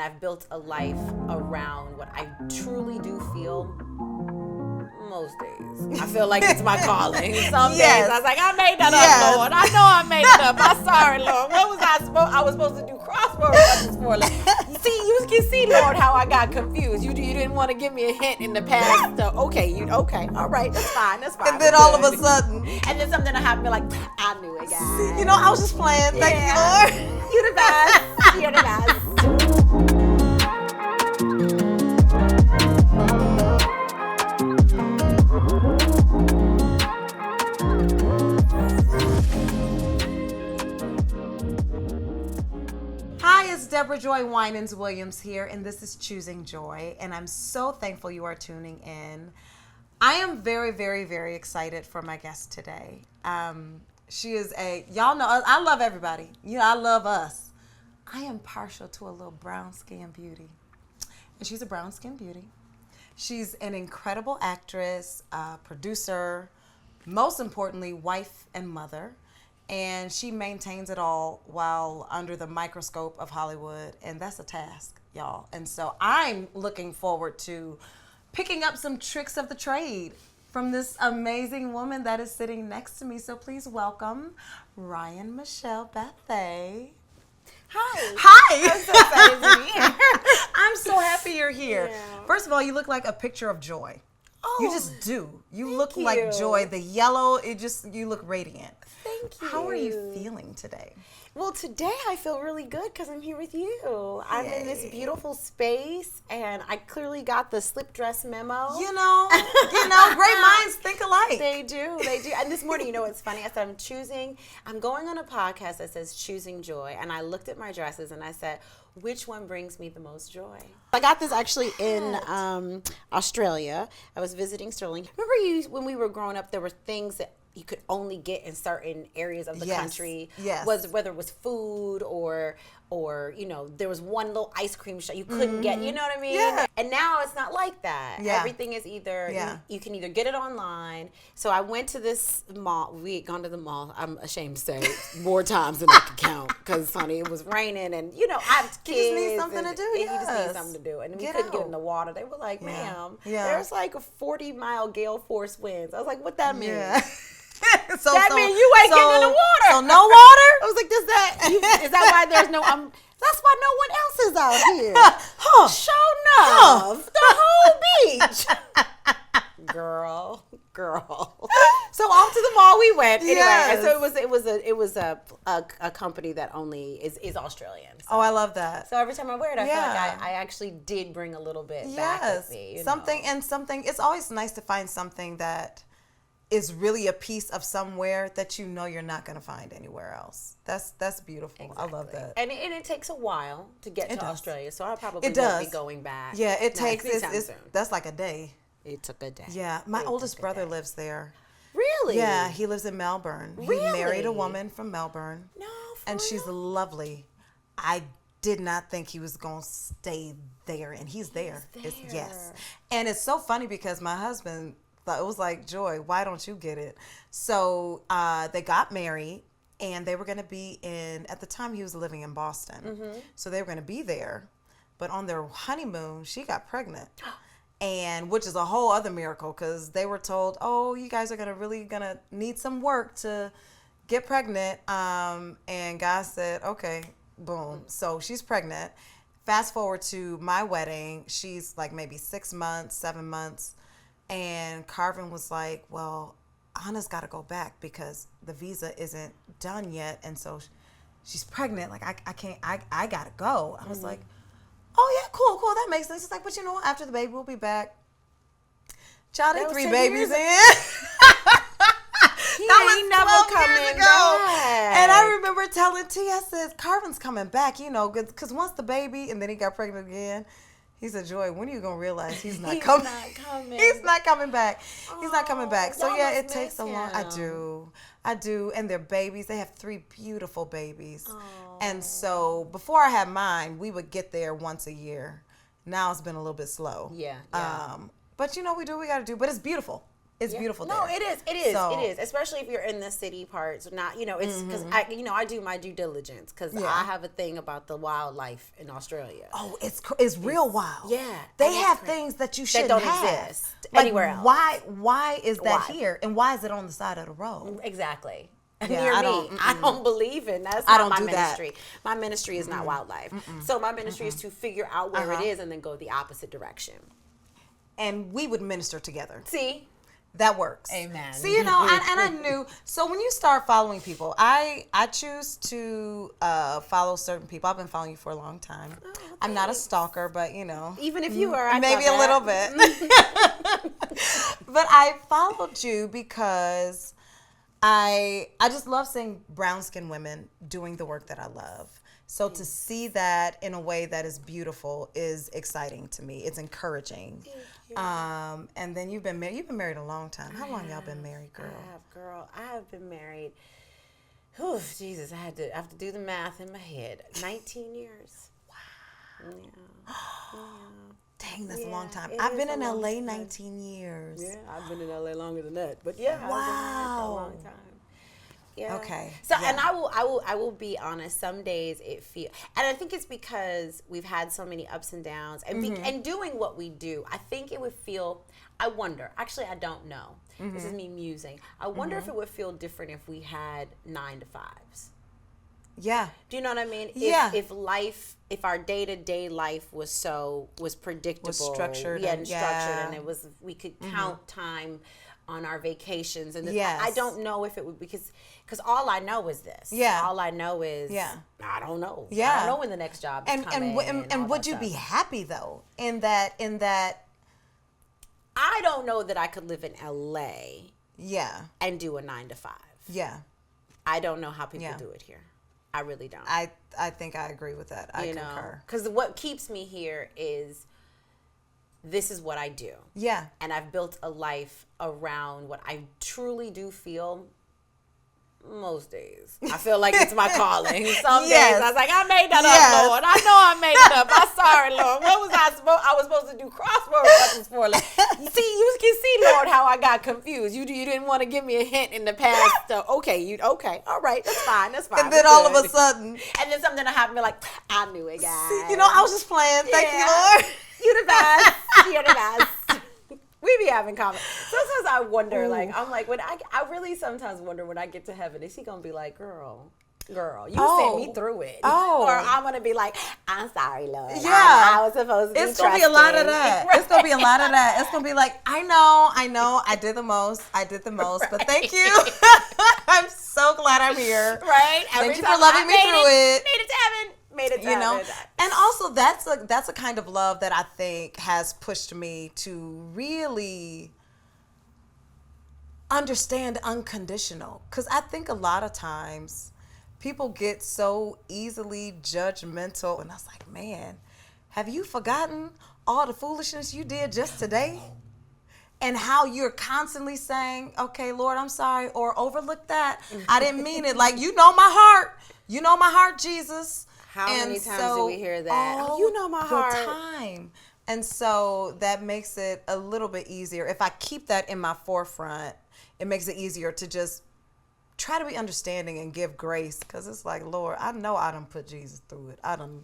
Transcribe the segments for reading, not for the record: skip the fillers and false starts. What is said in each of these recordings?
I've built a life around what I truly do feel. Most days, I feel like it's my calling. Some days, I was like, I made that up, Lord. I know I made it up. I'm sorry, Lord. What was I supposed? I was supposed to do crossword puzzles for. Like, see, you can see, Lord, how I got confused. You didn't want to give me a hint in the past. So, okay, all right, that's fine. And then all of a sudden, and then something will happen. Like, I knew it, guys. I was just playing. Thank you, Lord. You the best. You're the best. Hi, it's Deborah Joy Winans Williams here, and this is Choosing Joy, and I'm so thankful you are tuning in. I am very, very, very excited for my guest today. She is y'all know, I love everybody. I love us. I am partial to a little brown-skinned beauty, and she's a brown-skinned beauty. She's an incredible actress, producer, most importantly, wife and mother. And she maintains it all while under the microscope of Hollywood. And that's a task, y'all. And so I'm looking forward to picking up some tricks of the trade from this amazing woman that is sitting next to me. So please welcome Ryan Michelle Bathé. Hi. I'm so excited to be here. I'm so happy you're here. Yeah. First of all, you look like a picture of joy. Oh, You just do. You look you. like joy. The yellow, you look radiant. Thank you. How are you feeling today? Well, today I feel really good because I'm here with you. I'm in this beautiful space, and I clearly got the slip dress memo. Great minds think alike. They do. And this morning, it's funny. I said, I'm going on a podcast that says Choosing Joy. And I looked at my dresses and I said, which one brings me the most joy? I got this actually in Australia. I was visiting Sterling. Remember when we were growing up, there were things that you could only get in certain areas of the country. Yes. Whether it was food or there was one little ice cream shop you couldn't get, you know what I mean? Yeah. And now it's not like that. Yeah. Everything is either, you can either get it online. So I went to this mall. We had gone to the mall, I'm ashamed to say, more times than I can count. Because, honey, it was raining and, I have kids. You just need something to do, You just need something to do. And we couldn't get in the water. They were like, ma'am, there's like a 40-mile gale force winds. I was like, what that mean? Yeah. That mean you ain't getting in the water. So no water? I was like, is that why there's no, that's why no one else is out here. Show enough. The whole beach. Girl. So off to the mall we went. Anyway, Yes. so it was a company that only is Australian. So. Oh, I love that. So every time I wear it, I feel like I actually did bring a little bit back with me. It's always nice to find something that is really a piece of somewhere that you're not going to find anywhere else. That's beautiful. Exactly. I love that. And it takes a while to get to Australia, so I probably won't be going back. Yeah, that's like a day. It took a day. Yeah, my oldest brother lives there. Really? Yeah, he lives in Melbourne. Really? He married a woman from Melbourne. No, and she's lovely. I did not think he was going to stay there, and he's there. Yes. And it's so funny because my husband thought, it was like, Joy, why don't you get it? So they got married, and they were going to be at the time he was living in Boston. Mm-hmm. So they were going to be there. But on their honeymoon, she got pregnant. And which is a whole other miracle because they were told, oh, you guys are really gonna need some work to get pregnant. And God said, okay, boom. So she's pregnant. Fast forward to my wedding. She's like maybe 6 months, 7 months. And Carvin was like, well, Anna's got to go back because the visa isn't done yet. And so she's pregnant. Like, I can't, I got to go. I was like, oh, yeah, cool. That makes sense. It's like, but after the baby, we'll be back. Child, they 3 babies in. He ain't never coming back. And I remember telling T, I said, Carvin's coming back, because once the baby, and then he got pregnant again, he said, Joy, when are you going to realize he's not coming? He's not coming back. He's not coming back. So, yeah, it takes a long. I do. And their babies, they have 3 beautiful babies. And so before I had mine, we would get there once a year. Now it's been a little bit slow. Yeah. But we do what we got to do. But it's beautiful. It's beautiful there. No, it is. Especially if you're in the city parts. Not, it's because I do my due diligence because I have a thing about the wildlife in Australia. Oh, it's real wild. Yeah. They have things that you shouldn't don't have. exist Like, anywhere else. Why is that here? And why is it on the side of the road? Exactly. Yeah, Near me. I don't believe in that's not my ministry. My ministry is not wildlife. So my ministry is to figure out where it is and then go the opposite direction. And we would minister together. See? That works. Amen. See, and I knew. So when you start following people, I choose to follow certain people. I've been following you for a long time. Oh, I'm not a stalker, but even if you were, maybe a little bit. But I followed you because I just love seeing brown-skinned women doing the work that I love. So to see that in a way that is beautiful is exciting to me. It's encouraging. And then you've been married a long time. How long y'all been married, girl? I have been married. Whew, Jesus, I have to do the math in my head. 19 years. Wow. Yeah. Dang, that's a long time. I've been in LA 19 years. Yeah, I've been in LA longer than that. But yeah, wow. I've been married for a long time. Yeah. Okay. So and I will be honest. Some days it feels, and I think it's because we've had so many ups and downs, and and doing what we do. I think it would feel. I wonder. Actually, I don't know. This is me musing. I wonder if it would feel different if we had 9 to 5s. Yeah. Do you know what I mean? If our day-to-day life was predictable, was structured, and it was we could count time on our vacations and I don't know if it would because all I know is this. Yeah. All I know is I don't know. Yeah. I don't know when the next job is coming. And would you be happy though in that I don't know that I could live in LA. Yeah. And do a 9 to 5. Yeah. I don't know how people do it here. I really don't. I think I agree with that. I concur. Because what keeps me here is this is what I do. Yeah. And I've built a life around what I truly do feel most days. I feel like it's my calling. Some days I was like, I made that up, Lord. I know I made it up. I'm sorry, Lord. What was I supposed? I was supposed to do crossword puzzles for. Like, you can see, Lord, how I got confused. You didn't want to give me a hint in the past. So, okay, all right, that's fine. And then all of a sudden, and then something will happen. Be like, I knew it, guys. See, I was just playing. Thank you, Lord. You the best. You're the best. We be having comments. Sometimes I wonder, I'm like, when I really sometimes wonder when I get to heaven, is he gonna be like, girl, you sent me through it, or I'm gonna be like, I'm sorry, Lord. Yeah, I was supposed to. It's gonna be a lot of that. Right. It's gonna be a lot of that. It's gonna be like, I know, I did the most, but thank you. I'm so glad I'm here. Right. Thank you for loving me through it. Made it to heaven. And also that's a kind of love that I think has pushed me to really understand unconditional, because I think a lot of times people get so easily judgmental, and I was like, man, have you forgotten all the foolishness you did just today? And how you're constantly saying, okay, Lord, I'm sorry, or overlook that. I didn't mean it. Like, you know my heart. You know my heart, Jesus. How many times do we hear that? You know my heart. Time. And so that makes it a little bit easier. If I keep that in my forefront, it makes it easier to just try to be understanding and give grace. Because it's like, Lord, I know I done put Jesus through it. I done.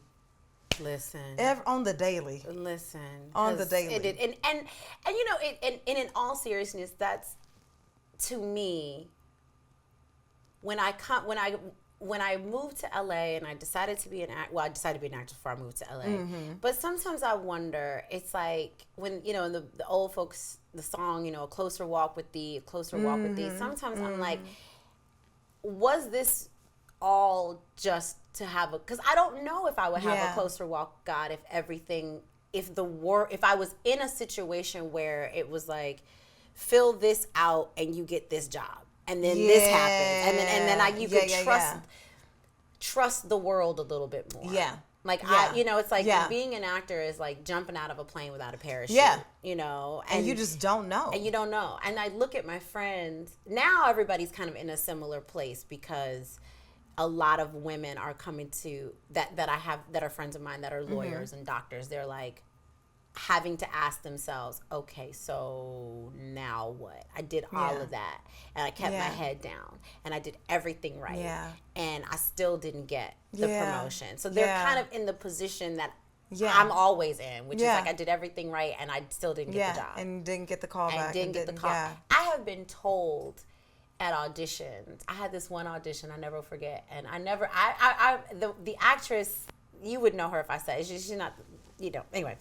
Listen. On the daily. Listen. On the daily. And in all seriousness, that's, to me, when I moved to LA and I decided to be an actor. Well, I decided to be an actor before I moved to LA. But sometimes I wonder, it's like when, in the old folks, the song, a closer walk with thee, a closer walk with thee. Sometimes I'm like, was this all just to have because I don't know if I would have a closer walk, God, if I was in a situation where it was like, fill this out and you get this job. And then this happens, and then you could trust the world a little bit more. Yeah, it's like being an actor is like jumping out of a plane without a parachute. Yeah, and you just don't know, and you don't know. And I look at my friends now; everybody's kind of in a similar place because a lot of women are coming to that I have that are friends of mine that are lawyers and doctors. They're like, having to ask themselves, okay, so now what? I did all of that, and I kept my head down, and I did everything right, and I still didn't get the promotion. So they're kind of in the position that I'm always in, which is like I did everything right, and I still didn't get the job. And didn't get the call back. Didn't get the call. I have been told at auditions, I had this one audition I never forget, and the actress, you would know her if I said it. She's not, anyway.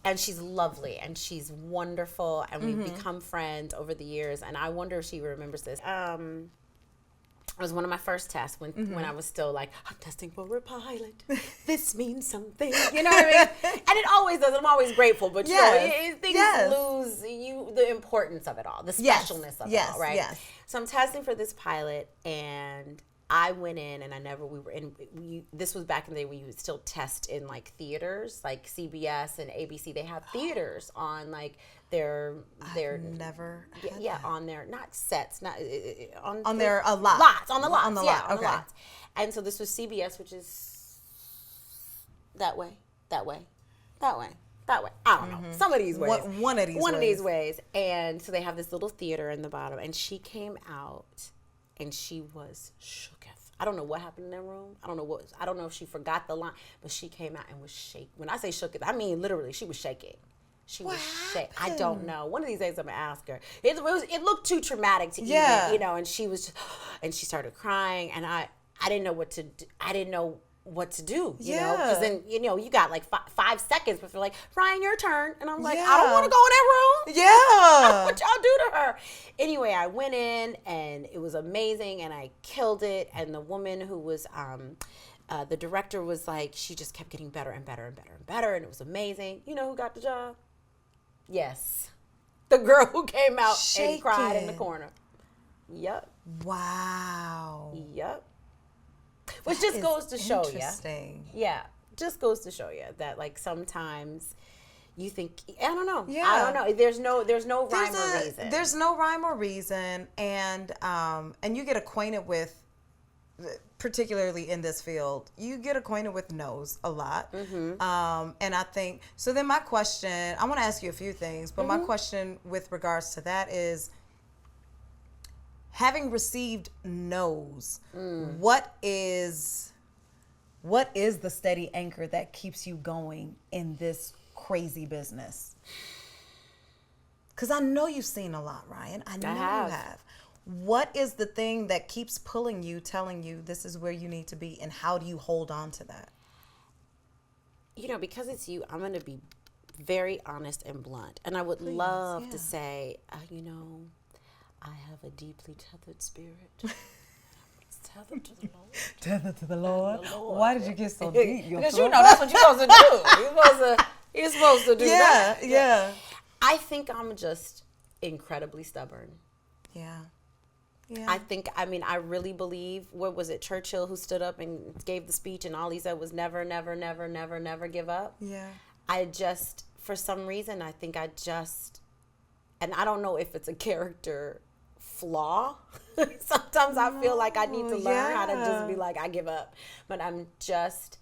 And she's lovely, and she's wonderful, and we've become friends over the years, and I wonder if she remembers this. It was one of my first tests when I was still like, I'm testing for a pilot. This means something. You know what I mean? And it always does. I'm always grateful. But, things lose the importance of it all, the specialness of it all, right? Yes. So I'm testing for this pilot, and I went in, and this was back in the day when you would still test in, like, theaters, like CBS and ABC. They have theaters on, like, their never on their, not sets, not on their lots. On the lots. lots. And so this was CBS, which is that way. I don't know. Some of these ways. One of these ways. And so they have this little theater in the bottom, and she came out, and she was shooketh. I don't know what happened in that room. I don't know if she forgot the line, but she came out and was shaking. When I say shooketh, I mean literally she was shaking. She was shaking. I don't know. One of these days I'm gonna ask her. It looked too traumatic to even, and she was just, and she started crying, and I didn't know what to do. I didn't know what to do, because then, you got like 5 seconds before like, Ryan, your turn. And I'm like, I don't want to go in that room. Yeah. What y'all do to her? Anyway, I went in, and it was amazing, and I killed it. And the woman who was, the director was like, she just kept getting better and better and better and better. And it was amazing. You know who got the job? Yes. The girl who came out and cried in the corner. Yep. Wow. Yep. Which just goes to show you. Interesting. Yeah. Just goes to show you that, like, sometimes you think, I don't know. Yeah. I don't know. There's no rhyme or reason. There's no rhyme or reason. And you get acquainted with, particularly in this field, you get acquainted with no's a lot. And I think, so then my question, I want to ask you a few things, but my question with regards to that is, having received no's, what is the steady anchor that keeps you going in this crazy business? Because I know you've seen a lot, Ryan. I know you have. What is the thing that keeps pulling you, telling you this is where you need to be, and how do you hold on to that? Because it's you, I'm going to be very honest and blunt. And I would love to say, I have a deeply tethered spirit. It's tethered to the Lord. Tethered to the Lord? Why did you get so deep? Because that's what you're supposed to do. You're supposed to do that. Yeah. I think I'm just incredibly stubborn. Yeah. I really believe, what was it, Churchill, who stood up and gave the speech, and all he said was never, never, never, never, never give up. Yeah. For some reason, I think and I don't know if it's a character flaw. Sometimes I feel like I need to learn how to just be like, I give up. But I just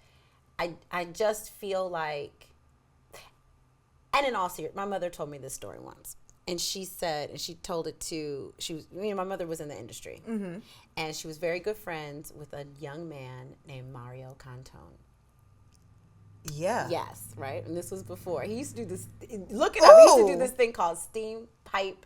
feel like, and in all seriousness, my mother told me this story once. And she said, and she told it to, my mother was in the industry. And she was very good friends with a young man named Mario Cantone. Yeah. Yes, right? And this was before. He used to do this, look it up, he used to do this thing called Steam Pipe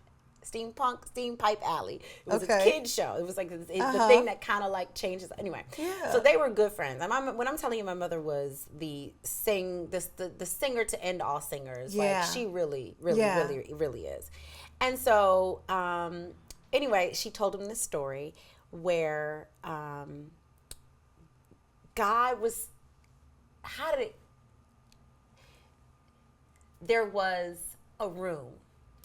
Alley. It was a kid show. It was like the thing that kind of like changes. Anyway, so they were good friends. And when I'm telling you, my mother was the singer to end all singers. Yeah. Like, she really is. And so, anyway, she told him this story where God was, there was a room.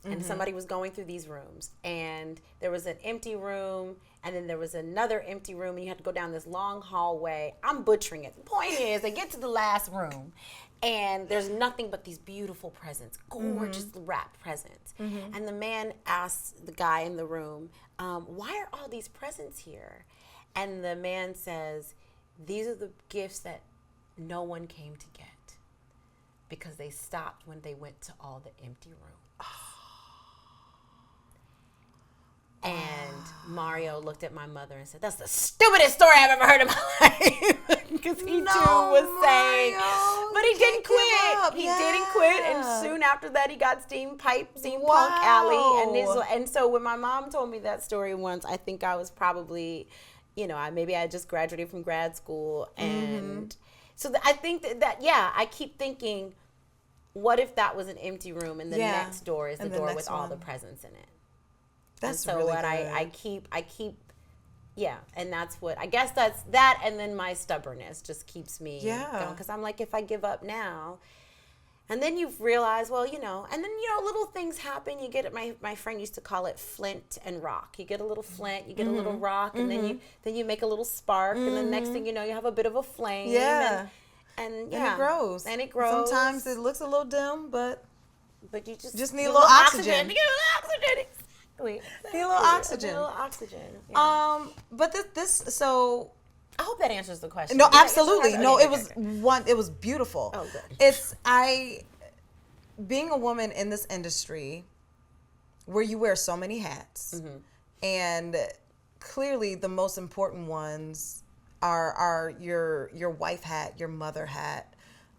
And somebody was going through these rooms, and there was an empty room, and then there was another empty room, and you had to go down this long hallway. I'm butchering it. The point is, they get to the last room, and there's nothing but these beautiful presents, gorgeous wrapped presents. And the man asks the guy in the room, why are all these presents here? And the man says, these are the gifts that no one came to get. because they stopped when they went to all the empty rooms. And Mario looked at my mother and said, "That's the stupidest story I've ever heard in my life." Because he too was saying, but he didn't quit. He didn't quit. And soon after that, he got Steampunk Alley. And so when my mom told me that story once, I think I was probably, maybe I just graduated from grad school. And so I think that, I keep thinking, what if that was an empty room and the next door is the door with all the presents in it? That's so really what good. I keep, and that's what, I guess that's that, and then my stubbornness just keeps me going, because I'm like, if I give up now, and then you realize, well, and then, little things happen, you get it, my friend used to call it flint and rock. You get a little flint, you get a little rock, and then you make a little spark, and then next thing you know, you have a bit of a flame, and it grows. Sometimes it looks a little dim, but you just need a little oxygen. Need a little oxygen. Yeah. But so I hope that answers the question. No, absolutely. No, it was beautiful. Oh, good. Being a woman in this industry where you wear so many hats, and clearly the most important ones are your wife hat, your mother hat,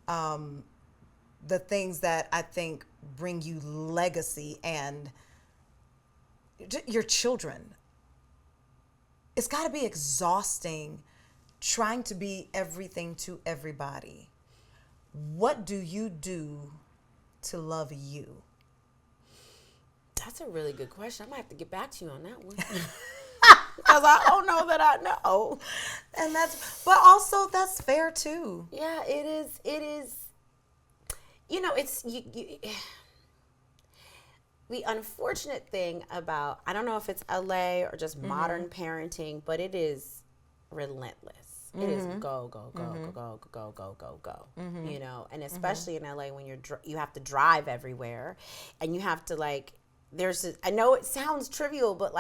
the things that I think bring you legacy and your children. It's got to be exhausting trying to be everything to everybody. What do you do to love you? That's a really good question. I might have to get back to you on that one. Because I don't know that I know. And but also that's fair too. Yeah, it is. It's the unfortunate thing about, I don't know if it's LA or just modern parenting, but it is relentless. It is go, go, go, go, go, go, go, go, go. And especially in LA when you have to drive everywhere, and you have to I know it sounds trivial, but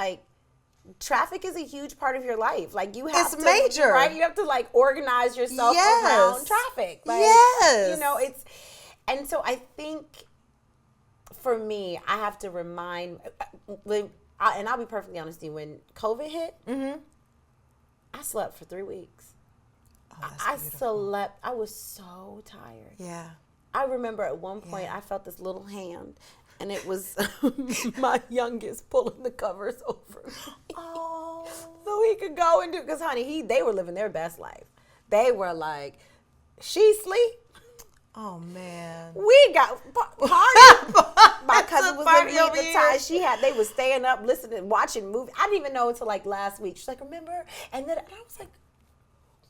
traffic is a huge part of your life. It's major, right? You have to organize yourself around traffic. And so I think, for me, I have to remind, and I'll be perfectly honest with you, when COVID hit, I slept for 3 weeks. Oh, that's beautiful. I was so tired. Yeah. I remember at one point I felt this little hand, and it was my youngest pulling the covers over me. Oh. So he could go and do, because honey, they were living their best life. They were like, she sleep. Oh man, we got party. My cousin was with me at the time. They was staying up, listening, watching movies. I didn't even know until last week. She's like, remember? And then I was like,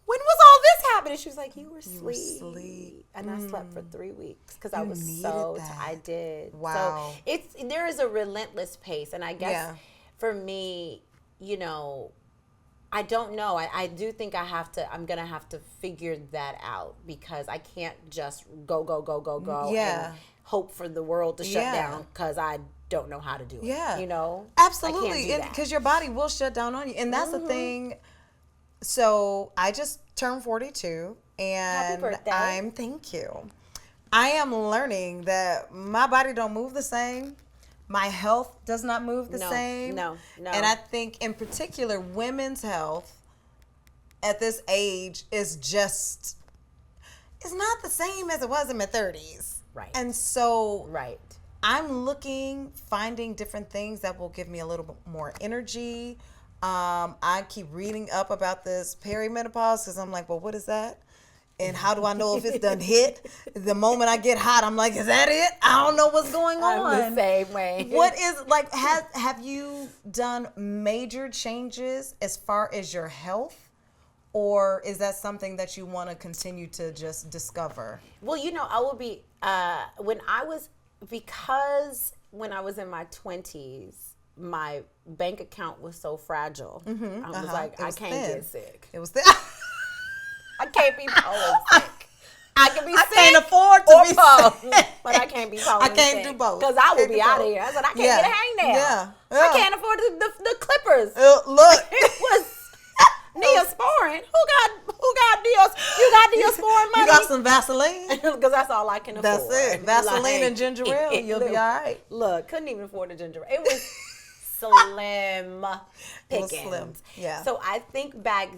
when was all this happening? She was like, you were asleep. And I slept for 3 weeks because I was so tired. I did. Wow. So there is a relentless pace, and I guess for me, I don't know. I do think I'm going to have to figure that out, because I can't just go and hope for the world to shut down, because I don't know how to do it. Yeah. Absolutely. Because your body will shut down on you. And that's the thing. So I just turned 42, and Happy birthday. Thank you. I am learning that my body don't move the same. My health does not move the same. No. And I think in particular, women's health at this age is it's not the same as it was in my 30s. Right. And so I'm finding different things that will give me a little bit more energy. I keep reading up about this perimenopause, because I'm like, well, what is that? And how do I know if it's done hit? The moment I get hot, I'm like, is that it? I don't know what's going on. I'm the same way. What is, have you done major changes as far as your health? Or is that something that you want to continue to just discover? Well, I will be, when I was in my 20s, my bank account was so fragile. I was like, I can't get sick. It was thin. I can't be polling sick. I can be sick. I can't afford to be sick. But I can't be polling sick. I can't do both. Because I will be out of here. I said, I can't get a hangnail. Yeah. I can't afford the clippers. Look. It was, Neosporin? Who got Neosporin? You got Neosporin money? You got some Vaseline? Because that's all I can afford. That's it. Vaseline and ginger ale, you'll be all right. Look, couldn't even afford the ginger ale. It was slim pickings. It was slim. Yeah. So I think back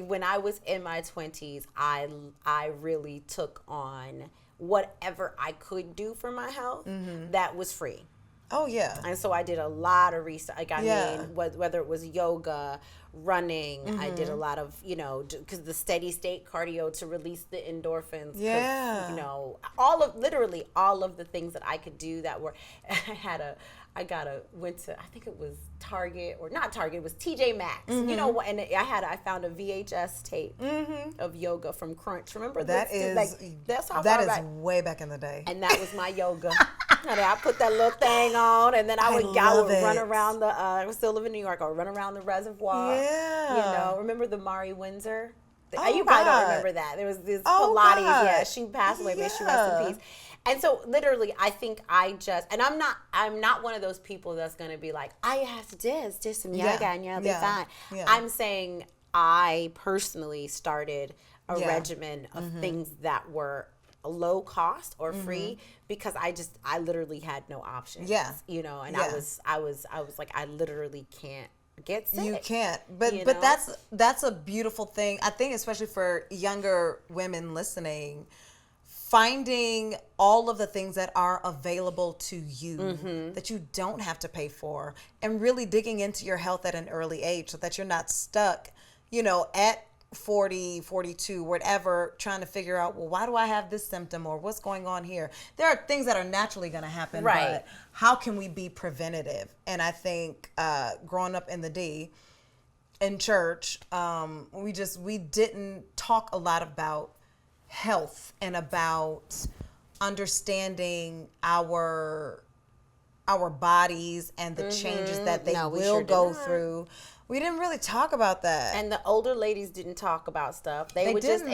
when I was in my 20s, I really took on whatever I could do for my health that was free. Oh, yeah. And so I did a lot of research. Like, I mean, whether it was yoga, running, I did a lot of, because the steady state cardio to release the endorphins. Yeah. Literally all of the things that I could do that were, went to, I think it was Target, or not Target, it was TJ Maxx. And I found a VHS tape of yoga from Crunch. Remember that? That's how that is way back in the day. And that was my yoga. And I put that little thing on, and then I would run around I was still living in New York. I would run around the reservoir. Yeah. Remember the Mari Windsor? Oh, you probably don't remember that. There was this Pilates. God. Yeah, she passed away. May she rest in peace. And so literally, I think and I'm not one of those people that's going to be like, I have to do some yoga and you'll be fine. Yeah. I'm saying I personally started a regimen of things that were low cost or free because I literally had no options. Yeah. And I was like, I literally can't get sick. You can't. But that's a beautiful thing. I think especially for younger women listening, finding all of the things that are available to you that you don't have to pay for, and really digging into your health at an early age so that you're not stuck, at 40, 42, whatever, trying to figure out, well, why do I have this symptom, or what's going on here? There are things that are naturally going to happen, right? But how can we be preventative? And I think growing up in the D, in church, we didn't talk a lot about health and about understanding our bodies and the changes that they will go through. We didn't really talk about that. And the older ladies didn't talk about stuff. They were just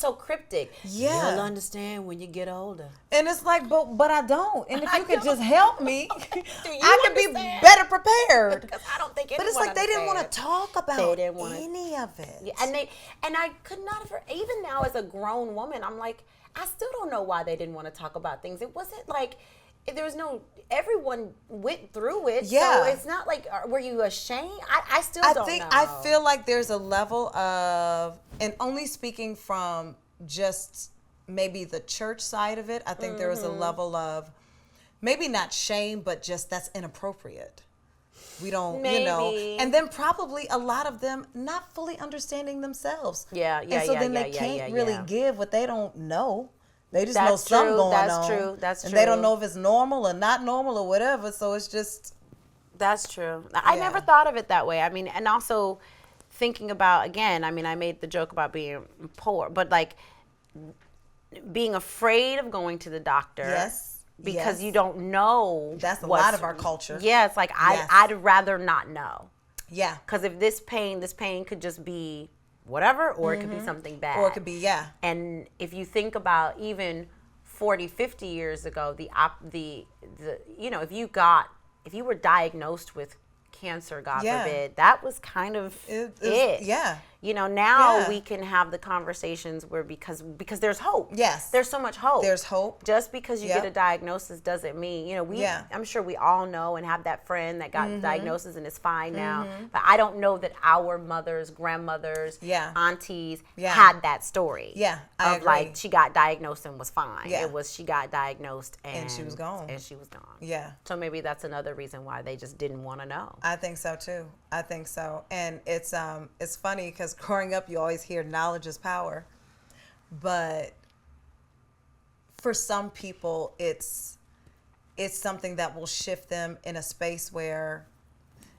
so cryptic. Yeah. You'll understand when you get older. And it's like, but I don't. And if you could just help me, I could be better prepared. Because I don't think But it's like they didn't want to talk about any of it. Yeah, and I could not have, even now as a grown woman, I'm like, I still don't know why they didn't want to talk about things. It wasn't like, there was everyone went through it. Yeah. So it's not like, were you ashamed? I still don't know. I feel like there's a level of, and only speaking from just maybe the church side of it, I think there was a level of, maybe not shame, but just that's inappropriate. We don't, and then probably a lot of them not fully understanding themselves. Yeah. And so then they can't really give what they don't know. They just know something going on. That's true. And they don't know if it's normal or not normal or whatever. So it's just. That's true. I never thought of it that way. I mean, and also thinking about, again, I mean, I made the joke about being poor, but like being afraid of going to the doctor. Yes. Because you don't know. That's a lot of our culture. Yeah, it's like I'd rather not know. Yeah. Because if this pain could just be whatever, or it could be something bad. Or it could be, And if you think about even 40, 50 years ago, if you were diagnosed with cancer, God forbid, that was kind of it. Yeah. Now we can have the conversations where because there's hope. Yes. There's so much hope. There's hope. Just because you get a diagnosis doesn't mean, I'm sure we all know and have that friend that got diagnosis and is fine now. But I don't know that our mothers, grandmothers, aunties had that story. Yeah. I agree. Like she got diagnosed and was fine. Yeah. It was she got diagnosed and she was gone. Yeah. So maybe that's another reason why they just didn't want to know. I think so too. And it's funny because growing up you always hear knowledge is power, but for some people it's something that will shift them in a space where,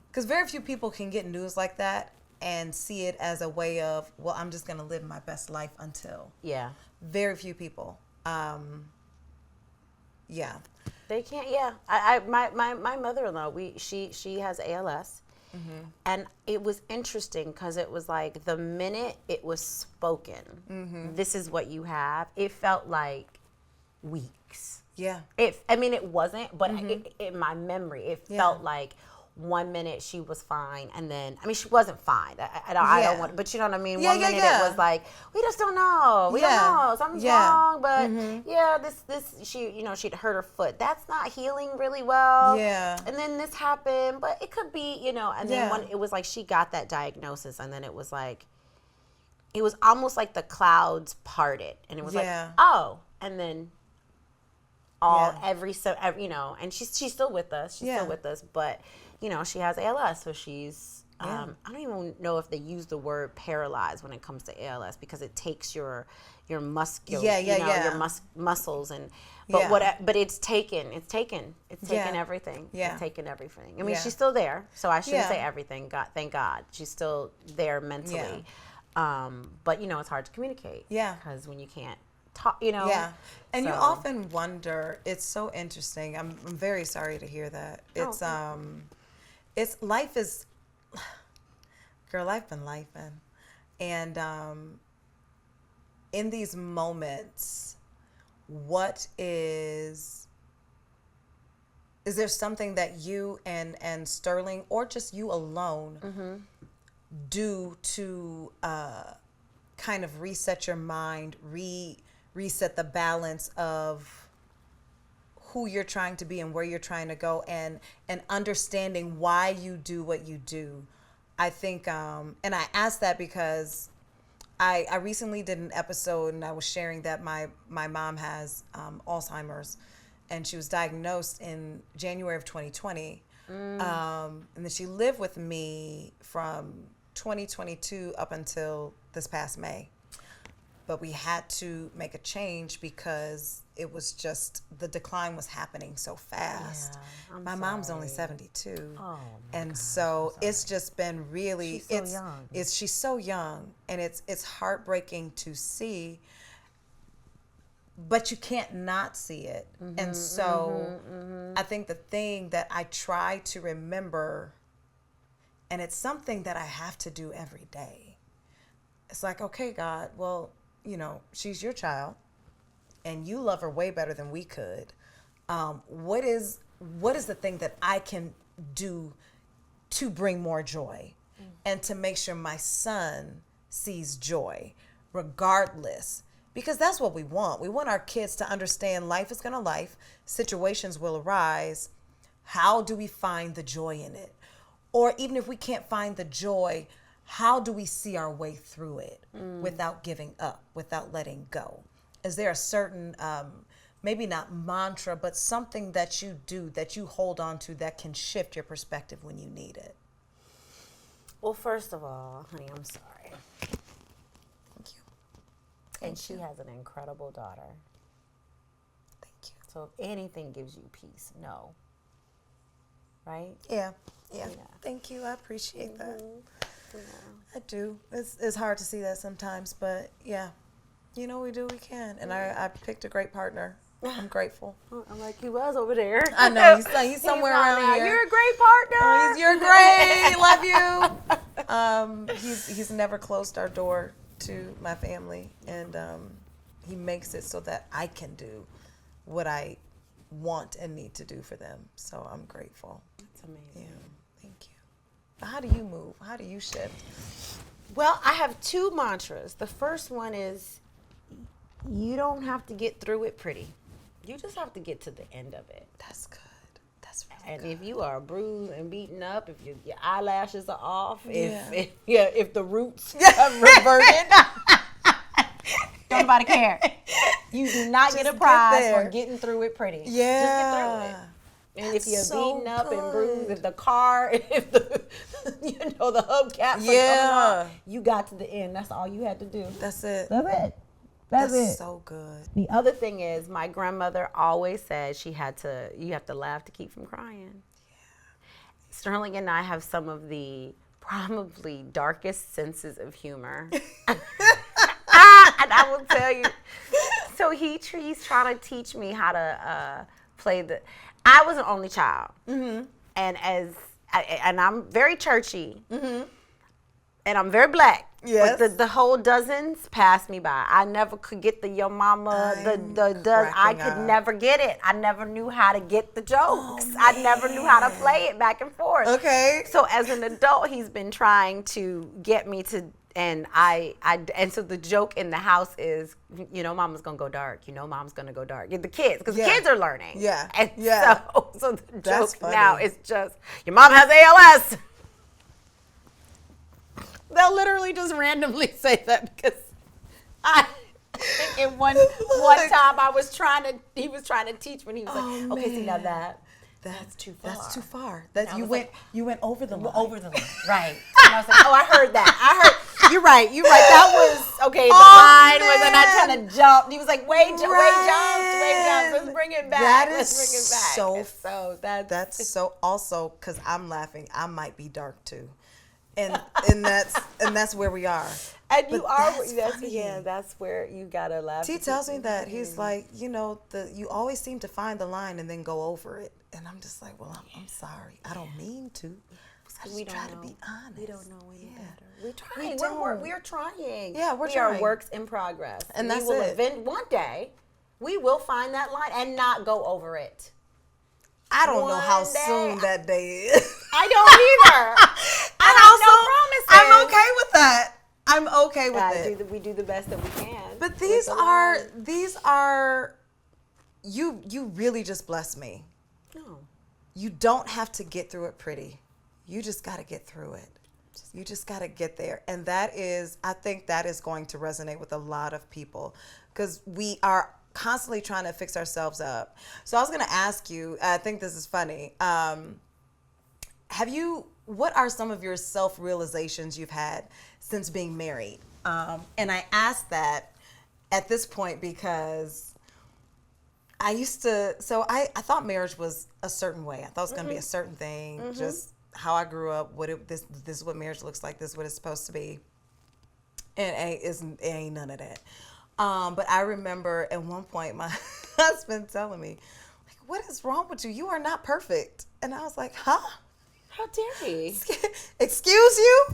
because very few people can get news like that and see it as a way of, well, I'm just going to live my best life until. Yeah. Very few people. Yeah. They can't. Yeah. My mother-in-law, she has ALS. And it was interesting because it was like the minute it was spoken, this is what you have, it felt like weeks. Yeah. It wasn't, but in my memory, it felt like 1 minute she was fine, and then she wasn't fine. I don't want, but you know what I mean. 1 minute it was like, we just don't know. We don't know, something's wrong. But this she'd hurt her foot. That's not healing really well. Yeah. And then this happened, but it could be, and then when it was like she got that diagnosis, and then it was like, it was almost like the clouds parted, and it was like, oh, and then. And she's still with us. She's still with us, but she has ALS, so she's I don't even know if they use the word paralyzed when it comes to ALS, because it takes your muscles, your muscles, and but it's taken everything. It's taken everything. She's still there, so I shouldn't say everything. God, thank God, she's still there mentally. But it's hard to communicate. Because when you can't. And you often wonder, it's so interesting. I'm very sorry to hear that. It's life is, girl, life been lifing. And in these moments, what is there something that you and Sterling, or just you alone, do to kind of reset your mind, reset the balance of who you're trying to be and where you're trying to go, and understanding why you do what you do? I think, and I asked that because I recently did an episode, and I was sharing that my mom has Alzheimer's, and she was diagnosed in January of 2020. And then she lived with me from 2022 up until this past May. But we had to make a change because it was just, the decline was happening so fast. My mom's only 72. Oh, and so it's just been really, she's so young, and it's heartbreaking to see, but you can't not see it. And so I think the thing that I try to remember, and it's something that I have to do every day, it's like, okay, God, well, she's your child, and you love her way better than we could. What is the thing that I can do to bring more joy, and to make sure my son sees joy regardless? Because that's what we want. We want our kids to understand life is going to life. Situations will arise. How do we find the joy in it? Or even if we can't find the joy, how do we see our way through it without giving up, without letting go? Is there a certain, maybe not mantra, but something that you do, that you hold on to, that can shift your perspective when you need it? Well, first of all, honey, I'm sorry. Thank you. And she has an incredible daughter. Thank you. So if anything gives you peace, no. Right? Yeah. Thank you. I appreciate that. Yeah. I do. It's hard to see that sometimes, but we do what we can. And I picked a great partner. I'm grateful. I'm like, he was over there. I know. He's somewhere around here. You're a great partner. You're great. Love you. He's never closed our door to my family. And he makes it so that I can do what I want and need to do for them. So I'm grateful. That's amazing. Yeah. Thank you. How do you move? How do you shift? Well, I have two mantras. The first one is, you don't have to get through it pretty. You just have to get to the end of it. That's good. That's really and good. if you are bruised and beaten up, if your eyelashes are off, if the roots have reverted, don't nobody care. You do not get a prize for getting through it pretty. Yeah. Just get through it. And if you're beaten up and bruised, if the car, if the the hubcaps are coming off, you got to the end. That's all you had to do. That's it. That's it. So good. The other thing is, my grandmother always said you have to laugh to keep from crying. Yeah. Sterling and I have some of the probably darkest senses of humor. And I will tell you. So he's trying to teach me how to play the. I was an only child, and I'm very churchy. and I'm very black. Yes. But the whole dozens passed me by. I never could get the Yo Mama, I could never get it. I never knew how to get the jokes. I never knew how to play it back and forth. Okay. So as an adult, he's been trying to get me to, and and so the joke in the house is, Mama's gonna go dark. Mom's gonna go dark. The kids, because the kids are learning. Yeah. And yeah. So the joke now is just, your mom has ALS. They'll literally just randomly say that because in one time he was trying to teach me, and he was like, okay, see, now that's too far. That's too far. You went over the line. Over the line. Right. And I was like, I heard that. You're right. That was, okay, the line was, and I trying to jump. He was like, wait, jump. Let's bring it back. Let's bring it back. So that's so, also, because I'm laughing, I might be dark too. And that's where we are. And you are, that's where you gotta laugh. T tells me that he's like, you always seem to find the line and then go over it. And I'm just like, well, I'm sorry. I don't mean to. I just try to be honest. We don't know any better. We're trying. Yeah, we are works in progress. And that's it. One day, we will find that line and not go over it. I don't know how soon that day is. I don't either. I have no promises. I'm okay with that. I'm okay with it. We do the best that we can. But these are you really just bless me. No. You don't have to get through it pretty. You just got to get through it. You just got to get there. And I think that is going to resonate with a lot of people, because we are constantly trying to fix ourselves up. So I was going to ask you, I think this is funny. What are some of your self-realizations you've had since being married? And I asked that at this point because I thought marriage was a certain way. I thought it was going to be a certain thing, just how I grew up, this is what marriage looks like, this is what it's supposed to be. And it ain't none of that. But I remember at one point my husband telling me, like, what is wrong with you? You are not perfect. And I was like, huh? How dare he? Excuse you?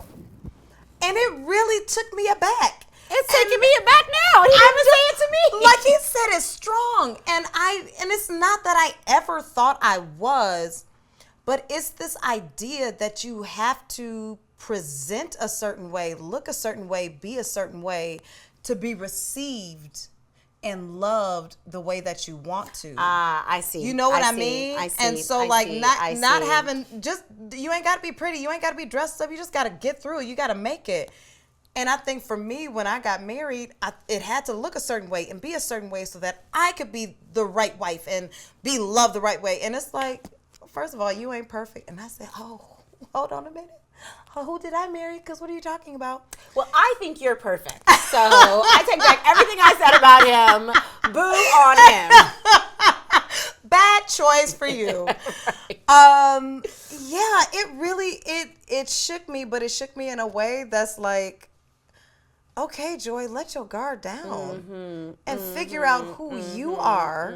And it really took me aback. It's taking me aback now. He didn't say it to me. Like he said, it's strong. And it's not that I ever thought I was, but it's this idea that you have to present a certain way, look a certain way, be a certain way to be received and loved the way that you want to. I see. You know what I mean? I see. And so not having, just, you ain't got to be pretty. You ain't got to be dressed up. You just got to get through it. You got to make it. And I think for me, when I got married, it had to look a certain way and be a certain way so that I could be the right wife and be loved the right way. And it's like, first of all, you ain't perfect. And I said, oh, hold on a minute. Who did I marry? Because what are you talking about? Well, I think you're perfect. So I take back everything I said about him. Boo on him. Bad choice for you. Right. Yeah, it really, it shook me, but it shook me in a way that's like, okay, Joy, let your guard down and figure out who you are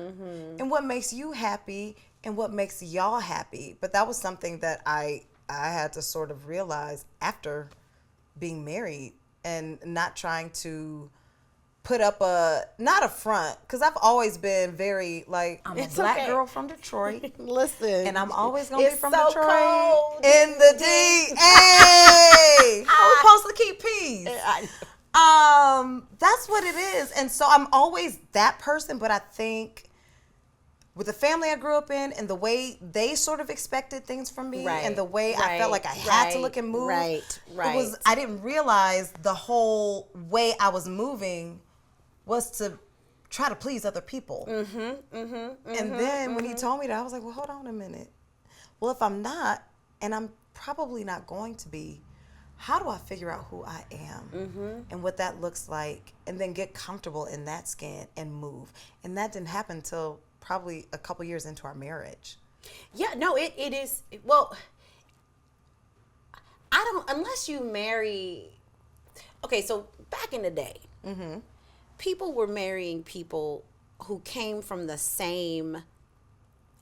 and what makes you happy and what makes y'all happy. But that was something that I had to sort of realize after being married and not trying to put up not a front, because I've always been very like, I'm a black girl from Detroit. Listen. And I'm always going to be from so Detroit. Cold. In the D. Hey! How we supposed to keep peace? That's what it is. And so I'm always that person, but I think with the family I grew up in and the way they sort of expected things from me and the way I felt like I had to look and move. I didn't realize the whole way I was moving was to try to please other people. And then when he told me that, I was like, well, hold on a minute. Well, if I'm not, and I'm probably not going to be, how do I figure out who I am and what that looks like, and then get comfortable in that skin and move? And that didn't happen until probably a couple years into our marriage. Yeah, no, it is. Well, unless you marry. Okay, so back in the day, people were marrying people who came from the same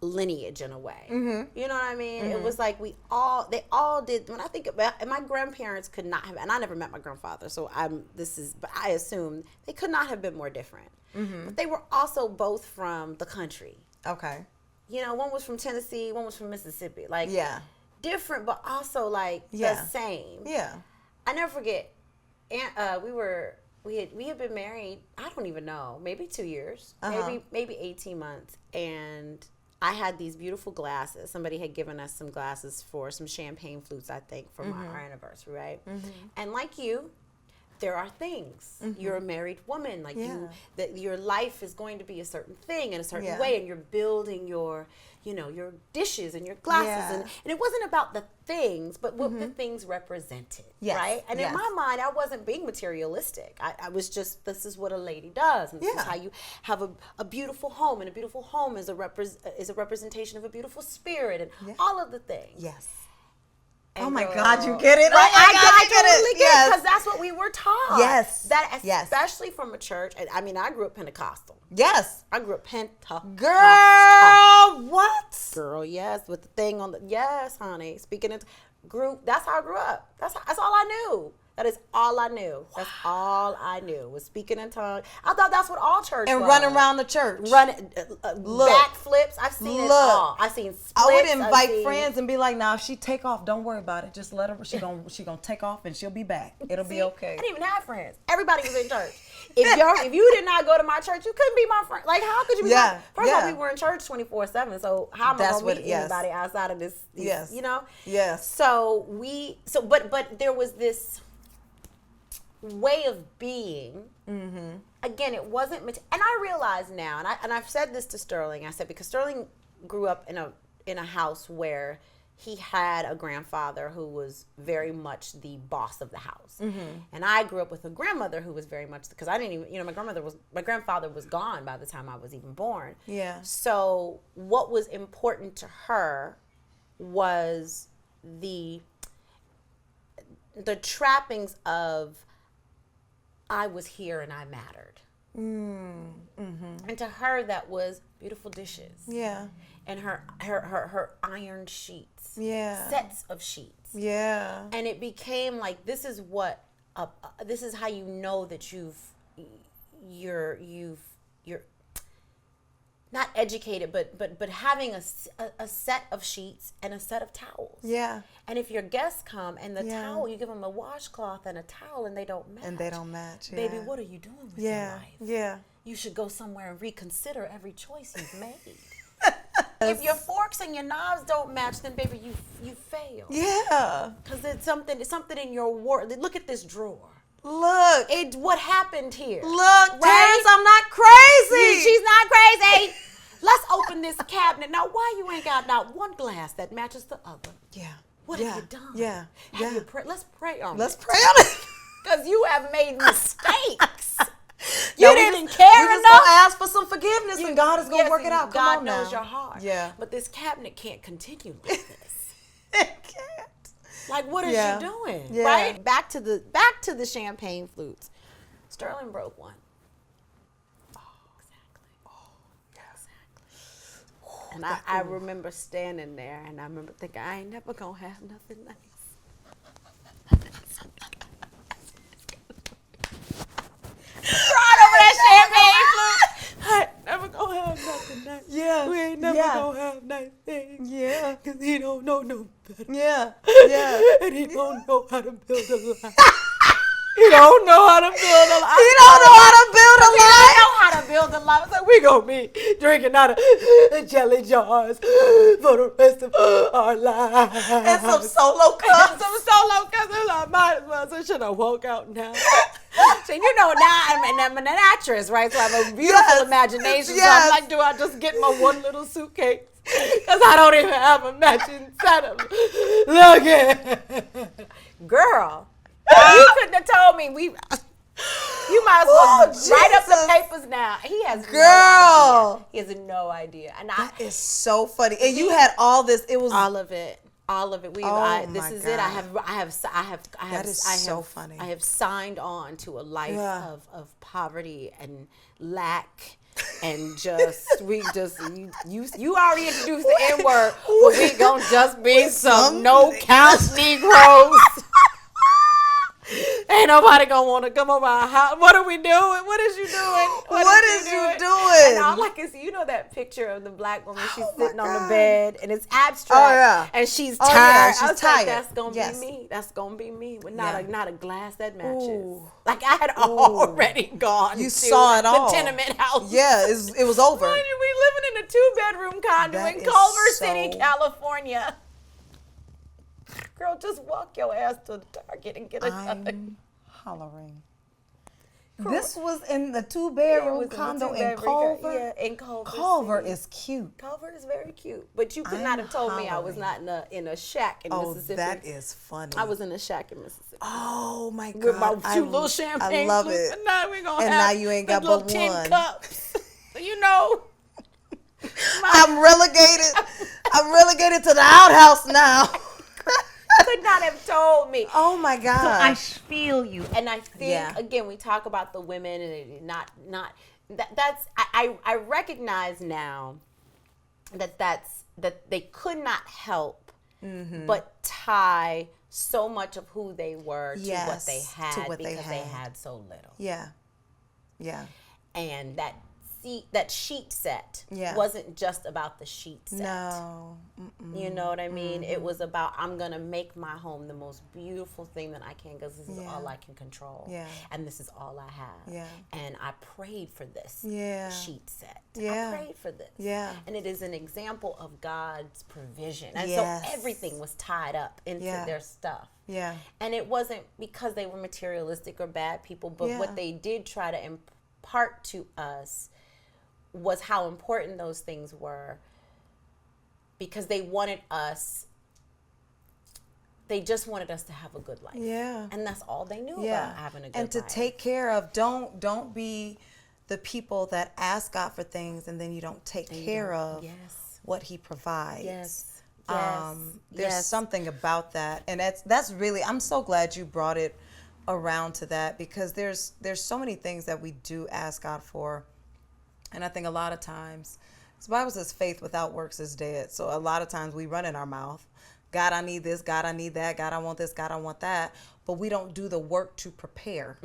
lineage in a way. Mm-hmm. You know what I mean? Mm-hmm. It was like they all did. When I think about, and my grandparents could not have, and I never met my grandfather, so but I assume they could not have been more different. Mm-hmm. But they were also both from the country. Okay. You know, one was from Tennessee, one was from Mississippi. Like, different, but also like the same. Yeah. I never forget. And we had been married, I don't even know, maybe 2 years, maybe 18 months, and I had these beautiful glasses. Somebody had given us some glasses for some champagne flutes, I think, for our anniversary, right? Mm-hmm. And like you, there are things. Mm-hmm. You're a married woman, like that your life is going to be a certain thing in a certain way, and you're building your dishes and your glasses, and it wasn't about the things, but what the things represented, right? And in my mind, I wasn't being materialistic. I was just, this is what a lady does, and this is how you have a beautiful home, and a beautiful home is a representation of a beautiful spirit, and all of the things. Yes. And oh my God, you get it! Right? I totally get it, because that's what we were taught. Yes, that especially from a church. I mean, I grew up Pentecostal. Yes, I grew up Pentecostal. Girl, what? Girl, yes, with the thing on the honey. Speaking of group, that's how I grew up. That's all I knew. That is all I knew. Wow. That's all I knew was speaking in tongues. I thought that's what all church was. And running around the church. Running, backflips. I've seen it all. I've seen splits. I would invite friends and be like, "Nah, if she take off, don't worry about it. Just let her. She gonna take off and she'll be back. It'll be okay." I didn't even have friends. Everybody was in church. If you did not go to my church, you couldn't be my friend. Like, how could you be my First of all, we were in church 24/7. So how am I gonna meet anybody outside of this? You know? Yes. But there was this way of being. Mm-hmm. Again, it wasn't and I realize now, and I've said this to Sterling. I said, because Sterling grew up in a house where he had a grandfather who was very much the boss of the house. Mm-hmm. And I grew up with a grandmother who was very much, because I didn't even, my grandfather was gone by the time I was even born. Yeah. So what was important to her was the trappings of, I was here and I mattered. Mm-hmm. And to her, that was beautiful dishes. Yeah. And her iron sheets. Yeah. Sets of sheets. Yeah. And it became like, this is how you know that you're not educated, but having a set of sheets and a set of towels. Yeah. And if your guests come and the towel, you give them a washcloth and a towel and they don't match. Baby, what are you doing with your life? Yeah. You should go somewhere and reconsider every choice you've made. If your forks and your knives don't match, then baby, you fail. Yeah. Because it's something in your world. Look at this drawer. Look. What happened here? Look, right? Terrence, I'm not crazy. She's not crazy. Let's open this cabinet. Now, why you ain't got not one glass that matches the other? Yeah. What have you done? Yeah. Let's pray on it. Let's pray on it. Because you have made mistakes. You didn't care enough. We're just going to ask for some forgiveness, and God is going to work it out. God knows your heart. Yeah. But this cabinet can't continue like this. It can't. Like, what is she doing? Yeah. Right? Back to the champagne flutes. Sterling broke one. Oh, exactly. Oh, yeah. Exactly. And I remember standing there, and I remember thinking, I ain't never gonna have nothing nice. Right over that champagne flute. I ain't never gonna have nothing nice. Yeah. We ain't never gonna have nice things. Yeah. Because he don't know no better. Yeah. Yeah. And he don't know how to build a life. He don't know how to build a life. He don't know how to build a life. He don't know how to build a life. It's like, we gonna be drinking out of jelly jars for the rest of our lives. And some solo cups. I might as well. So should I walk out now? So now I'm an actress, right? So I have a beautiful imagination. So I'm like, do I just get my one little suitcase? Because I don't even have a matching set of. Look at girl. You couldn't have told me you might as well write up the papers now. He has no idea. He has no idea. And that is so funny. And you had all this. It was all of it. All of it. This is it. That is so funny. I have signed on to a life of poverty and lack and you already introduced the N-word, but we gonna just be some no-count Negroes. Ain't nobody gonna want to come over our house. What are we doing? What is you doing? What is you doing? And all I can see, that picture of the black woman. She's sitting on the bed, and it's abstract. Oh yeah. And she's tired. Yeah, she's tired. Like, that's gonna be me. That's gonna be me. With not a glass that matches. Ooh. Like I had already gone. You saw it all. The tenement house. Yeah, it was over. We living in a 2-bedroom condo in Culver City, California. Girl, just walk your ass to the Target and get a hug. I'm hollering. This was in the 2-bedroom condo in Culver? Yeah, in Culver. Culver is cute. Culver is very cute. But you could not have told me I was not in a shack in Mississippi. Oh, that is funny. I was in a shack in Mississippi. Oh, my God. With my 2 little champagne. I love it. And now we gonna and have now you ain't got but tin one. cups. I'm relegated to the outhouse now. Could not have told me. Oh my God! So I feel you, and I think again we talk about the women and I recognize now that they could not help but tie so much of who they were to what they had because they had so little. Yeah, and that sheet set wasn't just about the sheet set. No. You know what I mean? It was about, I'm going to make my home the most beautiful thing that I can because this is all I can control. Yeah. And this is all I have. Yeah. And I prayed for this sheet set. Yeah. I prayed for this. Yeah. And it is an example of God's provision. And so everything was tied up into their stuff. Yeah. And it wasn't because they were materialistic or bad people, but what they did try to impart to us was how important those things were because they just wanted us to have a good life. Yeah. And that's all they knew about having a good life. And to take care of, don't be the people that ask God for things and then you don't take care of what he provides. Yes. There's something about that. And that's really, I'm so glad you brought it around to that because there's so many things that we do ask God for. And I think a lot of times, the Bible says faith without works is dead. So a lot of times we run in our mouth, God, I need this, God, I need that, God, I want this, God, I want that. But we don't do the work to prepare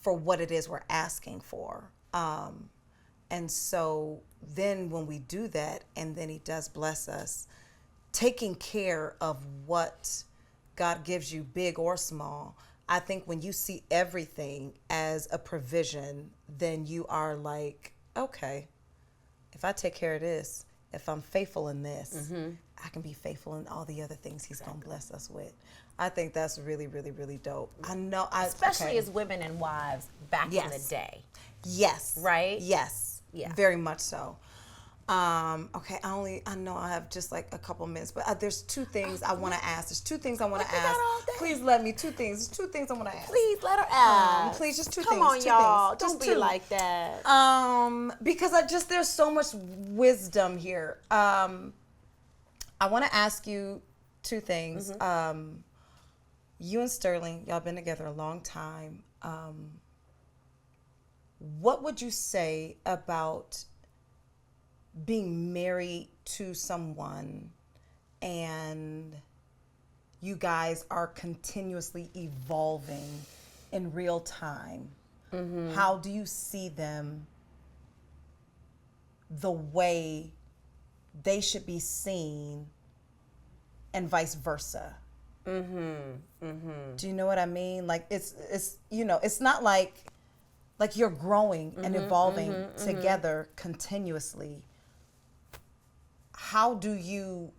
for what it is we're asking for. And so then when we do that, and then he does bless us, taking care of what God gives you, big or small, I think when you see everything as a provision, then you are like, okay, if I take care of this, if I'm faithful in this, I can be faithful in all the other things he's going to bless us with. I think that's really, really, really dope. I know. Especially as women and wives back in the day. Yes. Right? Yes. Yeah. Very much so. Okay, I know I have just like a couple minutes, but there's 2 things I want to ask. There's 2 things I want to ask. Please let me. 2 things. There's 2 things I want to ask. Please let her ask. Please, just 2 things. Come on, y'all. Things. Don't be like that. Because there's so much wisdom here. I want to ask you 2 things. You and Sterling, y'all been together a long time. What would you say about being married to someone and you guys are continuously evolving in real time? How do you see them the way they should be seen and vice versa? Do you know what I mean? Like it's it's not like you're growing and evolving together continuously. How do you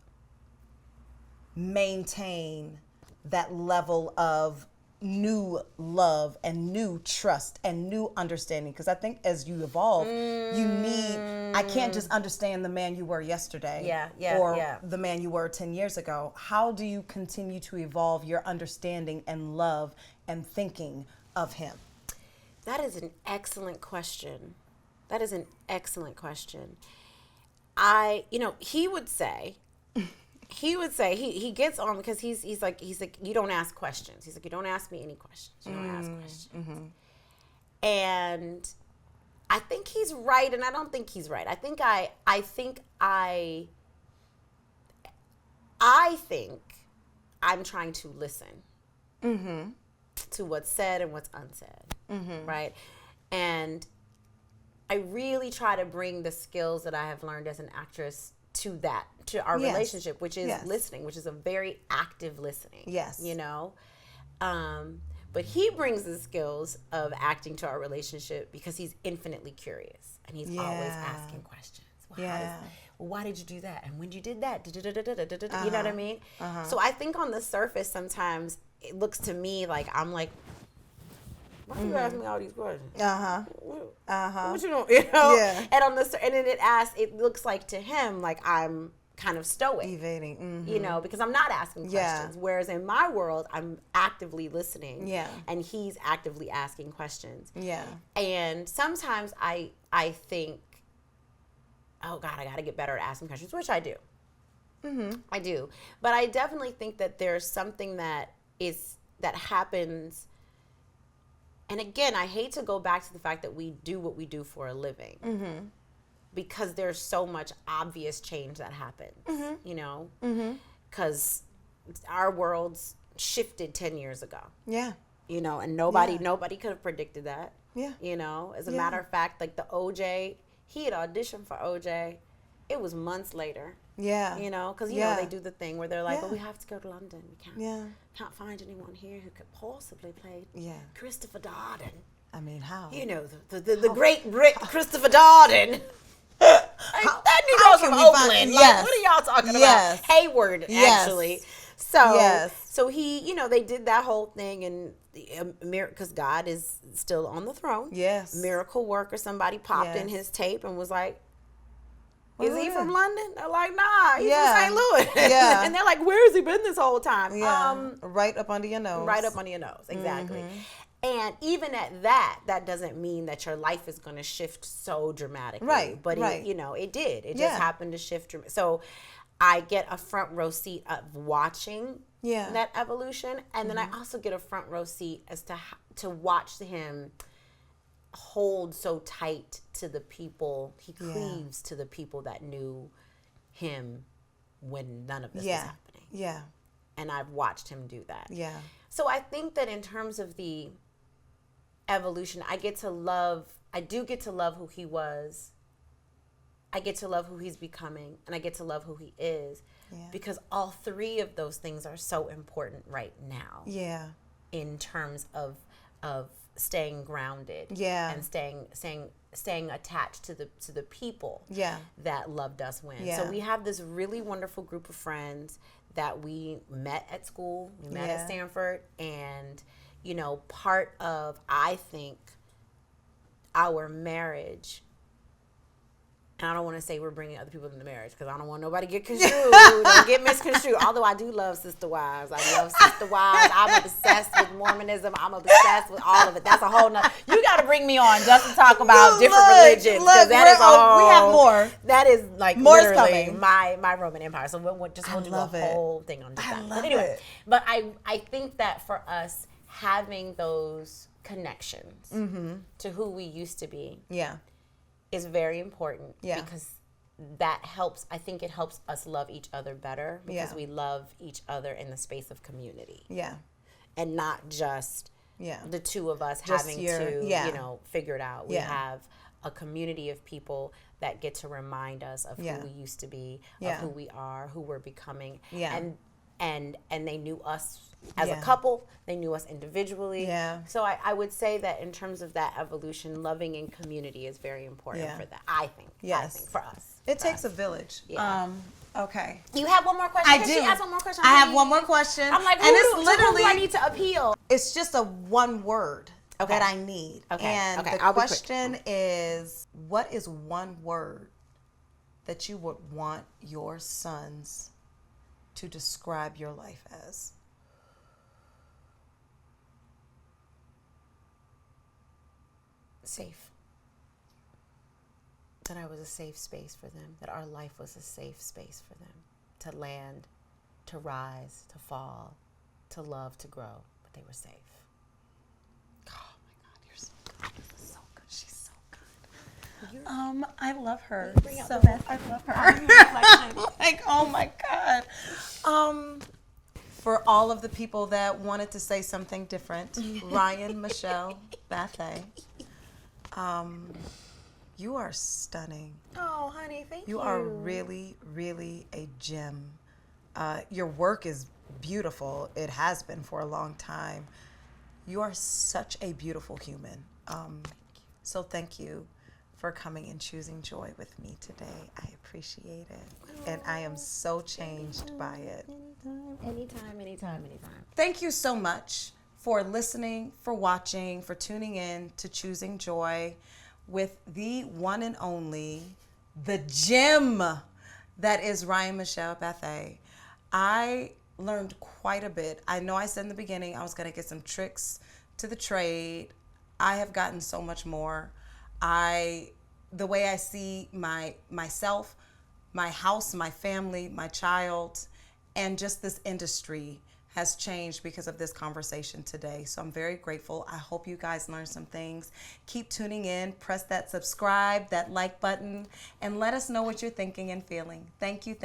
maintain that level of new love and new trust and new understanding? Because I think as you evolve, you need, I can't just understand the man you were yesterday or the man you were 10 years ago. How do you continue to evolve your understanding and love and thinking of him? That is an excellent question. He would say, he gets on because he's like, you don't ask questions. He's like, you don't ask me any questions. You don't ask questions. And I think he's right, and I don't think he's right. I think I'm trying to listen to what's said and what's unsaid, right? And I really try to bring the skills that I have learned as an actress to our relationship, which is listening, which is a very active listening. Yes. You know? But he brings the skills of acting to our relationship because he's infinitely curious and he's always asking questions. Well, why did you do that? And when you did that, you know what I mean? So I think on the surface, sometimes it looks to me like I'm like, why you asking me all these questions? What you know? You know? Yeah. And then it looks like to him like I'm kind of stoic, evading, you know, because I'm not asking questions. Whereas in my world, I'm actively listening, and he's actively asking questions. And sometimes I think, oh God, I got to get better at asking questions, which I do. I do, but I definitely think that there's something that happens. And again, I hate to go back to the fact that we do what we do for a living. Because there's so much obvious change that happens, you know? Because our world's shifted 10 years ago. You know, and nobody could have predicted that. You know, as a matter of fact, like the OJ, he had auditioned for OJ. It was months later. You know, because, you know, they do the thing where they're like, well, we have to go to London. We can't find anyone here who could possibly play Christopher Darden. I mean, how? You know, the great Christopher Darden. That Negro's from Oakland. Like, what are y'all talking about? Hayward, actually. So he, you know, they did that whole thing, and because God is still on the throne. Miracle Worker, somebody popped in his tape and was like, is he from London? They're like, nah, he's from St. Louis. And they're like, where has he been this whole time? Right up under your nose. Right up under your nose, exactly. And even at that doesn't mean that your life is going to shift so dramatically. But it, you know, it did. It just happened to shift. So I get a front row seat of watching that evolution, and then I also get a front row seat as to watch him hold so tight to the people. He cleaves to the people that knew him when none of this was happening. And I've watched him do that. So I think that in terms of the evolution, I do get to love who he was. I get to love who he's becoming, and I get to love who he is, because all three of those things are so important right now. In terms of staying grounded. And staying attached to the people that loved us when. So we have this really wonderful group of friends that we met at school. We met at Stanford, and you know, part of, I think, our marriage, and I don't want to say we're bringing other people into marriage because I don't want nobody to get construed, don't get misconstrued. Although I do love sister wives. I love sister wives. I'm obsessed with Mormonism. I'm obsessed with all of it. That's a whole nother. You got to bring me on just to talk about different religions, because that is a whole. We have more. That is like More's literally coming. my Roman Empire. So we'll do a whole thing on just that. But anyway, but I think that for us, having those connections to who we used to be is very important, because that helps. I think it helps us love each other better, because we love each other in the space of community, and not just the two of us just having to you know, figure it out. We have a community of people that get to remind us of who we used to be, of who we are, who we're becoming, and they knew us as a couple, they knew us individually. So I would say that in terms of that evolution, loving in community is very important for that. I think for us. It takes a village. Okay. You have one more question? I do. She ask one more question? I have one more question. I'm like, and it's literally, who do I need to appeal? It's just a one word that I need. And the question is, what is one word that you would want your sons to describe your life as? Safe. That I was a safe space for them. That our life was a safe space for them. To land, to rise, to fall, to love, to grow. But they were safe. Oh my God, you're so good. This is so good. She's so good. I love her Bring out so the bad. I love her. Like, oh my God. For all of the people that wanted to say something different, Ryan Michelle Bathé, you are stunning. Oh, honey, thank you. You are really, really a gem. Your work is beautiful. It has been for a long time. You are such a beautiful human. So thank you for coming and choosing joy with me today. I appreciate it. And I am so changed by it. Anytime. Thank you so much for listening, for watching, for tuning in to Choosing Joy with the one and only, the gem that is Ryan Michelle Bathé. I learned quite a bit. I know I said in the beginning I was going to get some tricks to the trade. I have gotten so much more. The way I see myself, my house, my family, my child, and just this industry has changed because of this conversation today. So I'm very grateful. I hope you guys learned some things. Keep tuning in, press that subscribe, that like button, and let us know what you're thinking and feeling. Thank you.